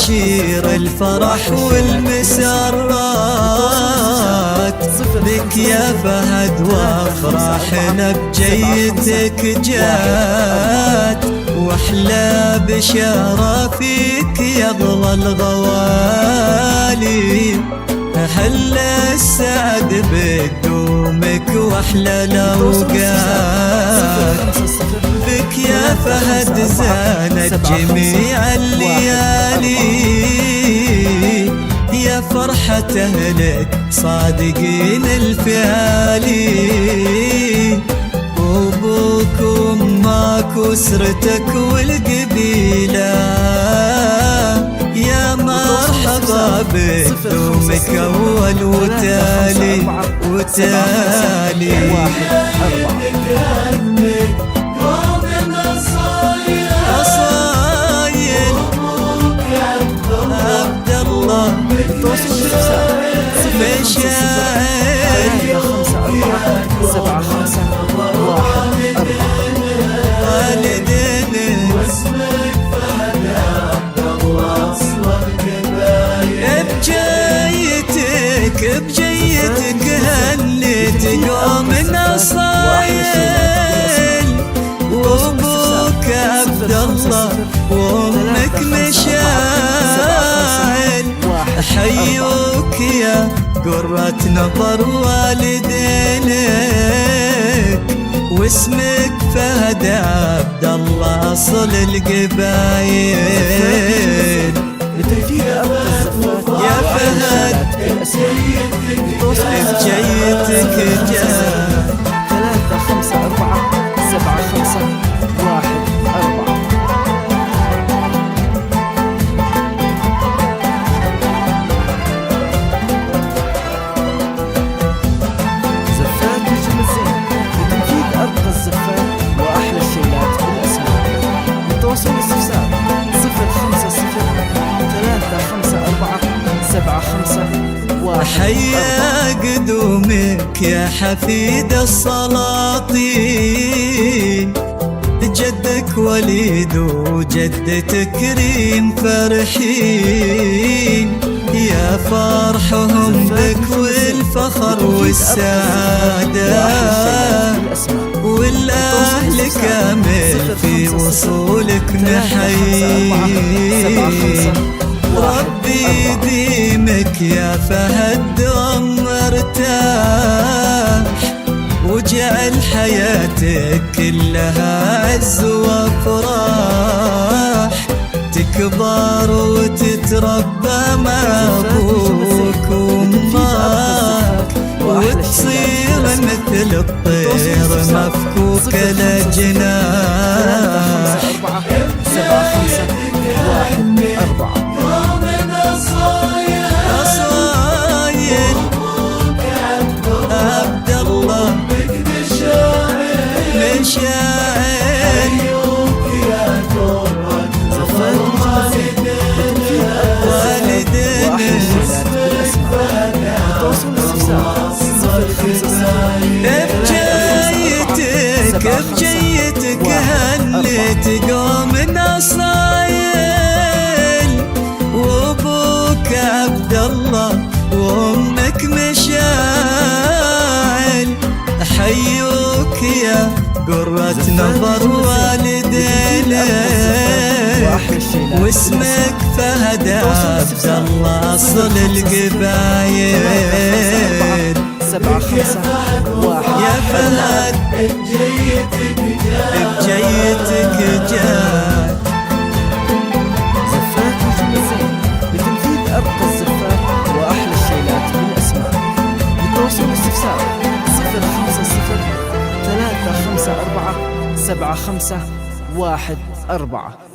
بشير الفرح والمسرات بك يا فهد وافراحنا بجيتك جات، واحلى بشارة فيك يغلى الغوالي، هل السعد بدومك واحلى الاوقات، بك يا فهد زانت جميع الليالي، يا فرحة أهلك صادقين الفعالي، أبوك وأمك وأسرتك والقبيلة، يا مرحبا بدومك أول وتالي وتالي. أصايل عبد الله مشاعر 54751 والدنا واسمك فهد عبد الله أصل القبايل، بجيتك هنيتك ومن أصايل، وأبوك عبد الله وأمك مشاعل، حيوك يا قرة نظر والدينك، واسمك فهد عبد الله أصل القبايل، يا فهد بجيتك جات 3547514. زفات نجم الزين لتنفيذ أرقى الزفات وأحلى الشيلات بالأسماء. للتواصل والاستفسار 050-354-75. حيا قدومك يا حفيد السلاطين، جدك وليد وجدتك ريم فرحين، يا فرحهم بك والفخر والسعادة، والأهل كامل في وصولك نحيين، ربي يديمك يا فهد مرتاح، وجعل حياتك كلها عز وافراح، تكبر وتتربى مع ابوك وامك، وتصير مثل الطير مفكوك الجناح. 3547514. أصايل عبد الله مشاعر والدنا بجيتك هنيتك ومن أصايل، وأبوك عبد الله وأمك مشاعل، حيوك يا قرة نظر والدينك، واسمك فهد عبد الله أصل القبايل، 751. يا فهد بجيتك جات. زفات نجم الزين لتنفيذ أرقى الزفات وأحلى الشيلات بالأسماء. للتواصل والاستفسار 050-354-7514.